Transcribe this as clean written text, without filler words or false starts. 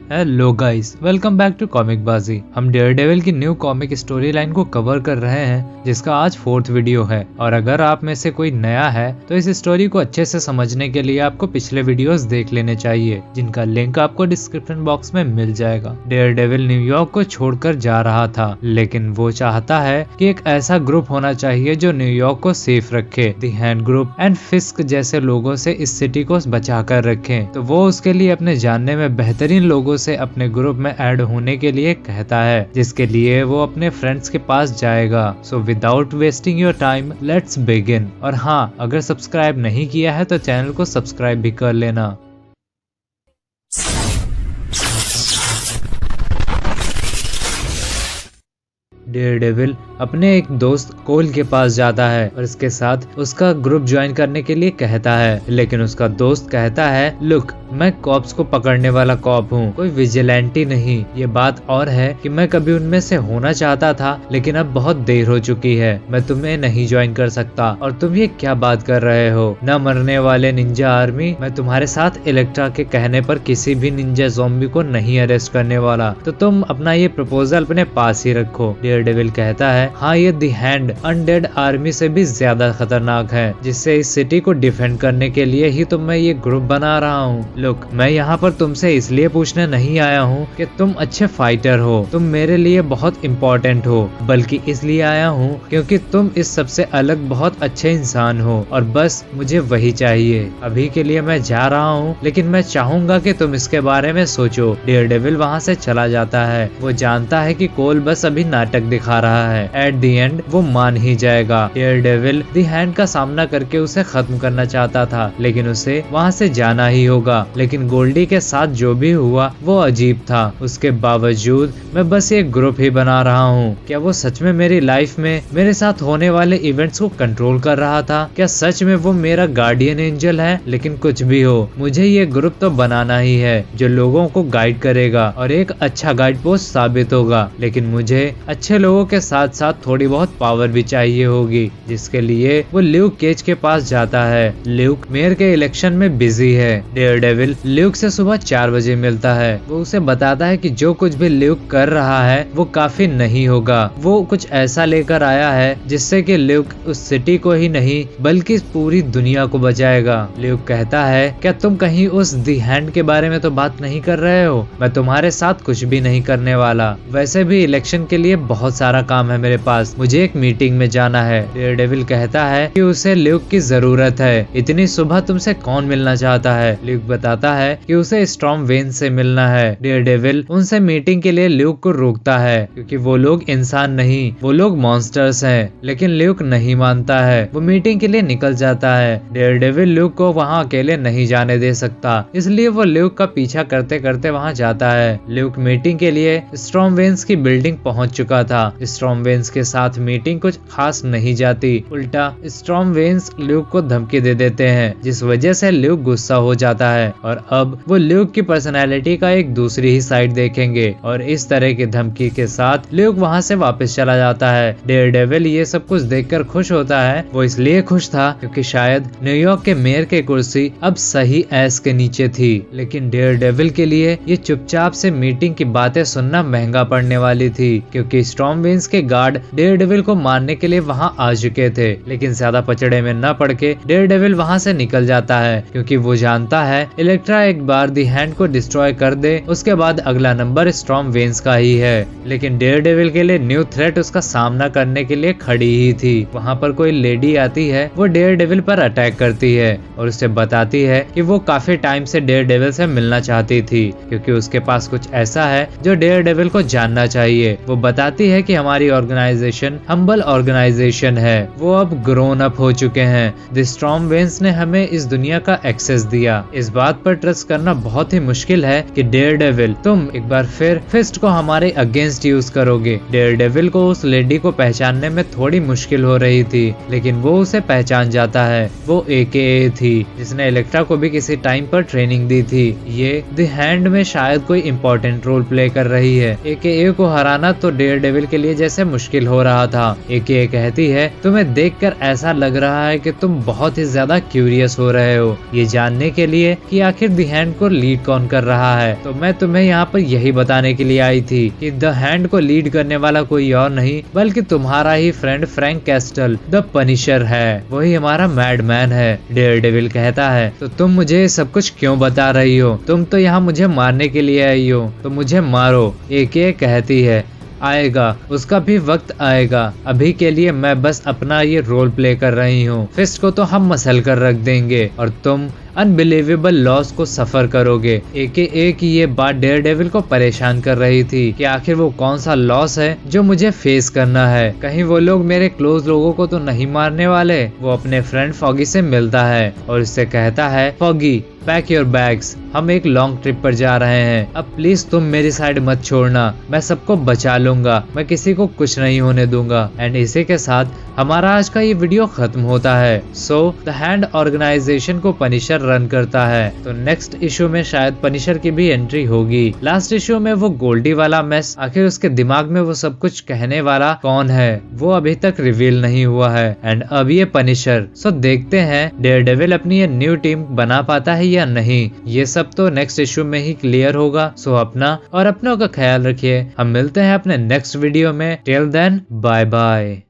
Hello guys, welcome back to comic बाजी। हम Daredevil की न्यू कॉमिक स्टोरी लाइन को कवर कर रहे हैं, जिसका आज 4th वीडियो है। और अगर आप में से कोई नया है तो इस स्टोरी को अच्छे से समझने के लिए आपको पिछले वीडियोस देख लेने चाहिए, जिनका लिंक आपको डिस्क्रिप्शन बॉक्स में मिल जाएगा। डेयरडेविल न्यूयॉर्क को छोड़कर जा रहा था, लेकिन वो चाहता है कि एक ऐसा ग्रुप होना चाहिए जो न्यूयॉर्क को सेफ रखे। द हैंड ग्रुप एंड फिस्क जैसे लोगों से इस सिटी को बचा कर रखे। तो वो उसके लिए अपने जानने में बेहतरीन लोगों से अपने ग्रुप में ऐड होने के लिए कहता है, जिसके लिए वो अपने फ्रेंड्स के पास जाएगा। So without wasting your time let's begin. और हाँ, अगर सब्सक्राइब नहीं किया है तो चैनल को सब्सक्राइब भी कर लेना। डेयरडेविल अपने एक दोस्त कोल के पास जाता है और इसके साथ उसका ग्रुप ज्वाइन करने के लिए कहता है, लेकिन उसका दोस्त कहता है, लुक, मैं कॉप्स को पकड़ने वाला कॉप हूँ, कोई विजिलेंटी नहीं। ये बात और है कि मैं कभी उनमें से होना चाहता था, लेकिन अब बहुत देर हो चुकी है, मैं तुम्हें नहीं ज्वाइन कर सकता। और तुम ये क्या बात कर रहे हो? न मरने वाले निंजा आर्मी, मैं तुम्हारे साथ इलेक्ट्रा के कहने पर किसी भी निंजा ज़ॉम्बी को नहीं अरेस्ट करने वाला, तो तुम अपना ये प्रपोजल अपने पास ही रखो। डेयरडेविल कहता है, हाँ, ये द हैंड अनडेड आर्मी से भी ज्यादा खतरनाक है, जिससे इस सिटी को डिफेंड करने के लिए ही तो मैं ये ग्रुप बना रहा हूँ। लुक, मैं यहाँ पर तुमसे इसलिए पूछने नहीं आया हूँ कि तुम अच्छे फाइटर हो, तुम मेरे लिए बहुत इम्पोर्टेंट हो, बल्कि इसलिए आया हूँ क्योंकि तुम इस सबसे अलग बहुत अच्छे इंसान हो, और बस मुझे वही चाहिए। अभी के लिए मैं जा रहा हूँ, लेकिन मैं चाहूंगा कि तुम इसके बारे में सोचो। डेयरडेविल वहाँ से चला जाता है। वो जानता है कि कोल बस अभी नाटक दिखा रहा है। एट द एंड वो मान ही जाएगा। डेयरडेविल द हैंड का सामना करके उसे खत्म करना चाहता था, लेकिन उसे वहाँ से जाना ही होगा। लेकिन गोल्डी के साथ जो भी हुआ वो अजीब था। उसके बावजूद मैं बस एक ग्रुप ही बना रहा हूँ। क्या वो सच में मेरी लाइफ में मेरे साथ होने वाले इवेंट्स को कंट्रोल कर रहा था? क्या सच में वो मेरा गार्डियन एंजल है? लेकिन कुछ भी हो, मुझे ये ग्रुप तो बनाना ही है, जो लोगों को गाइड करेगा और एक अच्छा गाइड पोस्ट साबित होगा। लेकिन मुझे अच्छे लोगों के साथ साथ थोड़ी बहुत पावर भी चाहिए होगी, जिसके लिए वो ल्यूक केज के पास जाता है। ल्यूक मेयर के इलेक्शन में बिजी है। डेयरडेविल ल्यूक से सुबह 4 बजे मिलता है। वो उसे बताता है कि जो कुछ भी ल्यूक कर रहा है वो काफी नहीं होगा। वो कुछ ऐसा लेकर आया है जिससे कि ल्यूक उस सिटी को ही नहीं बल्कि पूरी दुनिया को बचाएगा। ल्यूक कहता है, क्या तुम कहीं उस दी हैंड के बारे में तो बात नहीं कर रहे हो? मैं तुम्हारे साथ कुछ भी नहीं करने वाला। वैसे भी इलेक्शन के लिए बहुत सारा काम है मेरे पास, मुझे एक मीटिंग में जाना है। डेयरडेविल कहता है कि उसे ल्यूक की जरूरत है। इतनी सुबह तुमसे कौन मिलना चाहता है? ल्यूक बताता है कि उसे स्टॉर्म वेन से मिलना है। डेयरडेविल उनसे मीटिंग के लिए ल्यूक को रोकता है, क्योंकि वो लोग इंसान नहीं, वो लोग मॉन्स्टर्स हैं। लेकिन ल्यूक नहीं मानता है। वो मीटिंग के लिए निकल जाता है। डेयरडेविल ल्यूक को वहाँ अकेले नहीं जाने दे सकता, इसलिए वो ल्यूक का पीछा करते करते वहाँ जाता है। ल्यूक मीटिंग के लिए स्टॉर्म वेन्स की बिल्डिंग पहुँच चुका था। स्टॉर्म वेन्स के साथ मीटिंग कुछ खास नहीं जाती। उल्टा स्टॉर्म वेन्स ल्यूक को धमकी दे देते हैं, जिस वजह से ल्यूक गुस्सा हो जाता है और अब वो ल्यूक की पर्सनैलिटी का एक दूसरी ही साइड देखेंगे। और इस तरह की धमकी के साथ ल्यूक वहाँ से वापस चला जाता है। डेयरडेविल ये सब कुछ देखकर खुश होता है। वो इसलिए खुश था क्योंकि शायद न्यूयॉर्क के मेयर की कुर्सी अब सही ऐस के नीचे थी। लेकिन डेयरडेविल के लिए ये चुपचाप से मीटिंग की बातें सुनना महंगा पड़ने वाली थी, क्योंकि स्टॉर्म वेन्स के गार्ड डेयरडेविल को मारने के लिए वहाँ आ चुके थे। लेकिन ज्यादा पचड़े में न पड़ के डेयरडेविल वहाँ से निकल जाता है, क्योंकि वो जानता है इलेक्ट्रा एक बार दी हैंड को डिस्ट्रॉय कर दे, उसके बाद अगला नंबर स्टॉर्म वेन्स का ही है। लेकिन डेयरडेविल के लिए न्यू थ्रेट उसका सामना करने के लिए खड़ी ही थी। वहाँ पर कोई लेडी आती है, वो डेयरडेविल पर अटैक करती है और उसे बताती है कि वो काफी टाइम से डेयरडेविल से मिलना चाहती थी, क्योंकि उसके पास कुछ ऐसा है जो डेयरडेविल को जानना चाहिए। वो बताती है कि हमारी ऑर्गेनाइजेशन हम्बल ऑर्गेनाइजेशन है, वो अब ग्रोन अप हो चुके हैं। द स्टॉर्म वेन्स ने हमें इस दुनिया का एक्सेस दिया। इस बात पर ट्रस्ट करना बहुत ही मुश्किल है कि डेयरडेविल तुम एक बार फिर फिस्ट को हमारे अगेंस्ट यूज करोगे। डेयरडेविल को उस लेडी को पहचानने में थोड़ी मुश्किल हो रही थी, लेकिन वो उसे पहचान जाता है। वो AKA थी, जिसने इलेक्ट्रा को भी किसी टाइम पर ट्रेनिंग दी थी। ये द हैंड में शायद कोई इम्पोर्टेंट रोल प्ले कर रही है। AKA को हराना तो डेयरडेविल के लिए जैसे मुश्किल हो रहा था। एके कहती है, तुम्हें देखकर ऐसा लग रहा है कि तुम बहुत ही ज्यादा क्यूरियस हो रहे हो ये जानने के लिए कि आखिर द हैंड को लीड कौन कर रहा है। तो मैं तुम्हें यहाँ पर यही बताने के लिए आई थी कि द हैंड को लीड करने वाला कोई और नहीं बल्कि तुम्हारा ही friend Frank Castle the Punisher है। वही हमारा मैडमैन है। डेयरडेविल कहता है, तो तुम मुझे सब कुछ क्यों बता रही हो? तुम तो यहाँ मुझे मारने के लिए आई हो, तो मुझे मारो। एके कहती है, आएगा, उसका भी वक्त आएगा। अभी के लिए मैं बस अपना ये रोल प्ले कर रही हूँ। फिस्ट को तो हम मसल कर रख देंगे और तुम अनबिलीवेबल लॉस को सफर करोगे। एक ये बात डेयरडेविल को परेशान कर रही थी कि आखिर वो कौन सा लॉस है जो मुझे फेस करना है। कहीं वो लोग मेरे क्लोज लोगों को तो नहीं मारने वाले। वो अपने फ्रेंड फॉगी से मिलता है और उससे कहता है, फॉगी पैक योर बैग्स, हम एक लॉन्ग ट्रिप पर जा रहे हैं। अब प्लीज तुम मेरी साइड मत छोड़ना, मैं सबको बचा लूंगा, मैं किसी को कुछ नहीं होने दूंगा। एंड इसी के साथ हमारा आज का ये वीडियो खत्म होता है। सो द हैंड ऑर्गेनाइजेशन को पनिशर रन करता है। तो नेक्स्ट इशू में शायद पनिशर की भी एंट्री होगी। लास्ट इशू में वो गोल्डी वाला मेस, आखिर उसके दिमाग में वो सब कुछ कहने वाला कौन है वो अभी तक रिवील नहीं हुआ है। एंड अब ये पनिशर। सो देखते हैं डेयरडेविल अपनी ये न्यू टीम बना पाता है या नहीं। ये सब तो नेक्स्ट इशू में ही क्लियर होगा। सो अपना और अपनों का ख्याल रखिए। हम मिलते हैं अपने नेक्स्ट वीडियो में। Till then bye bye.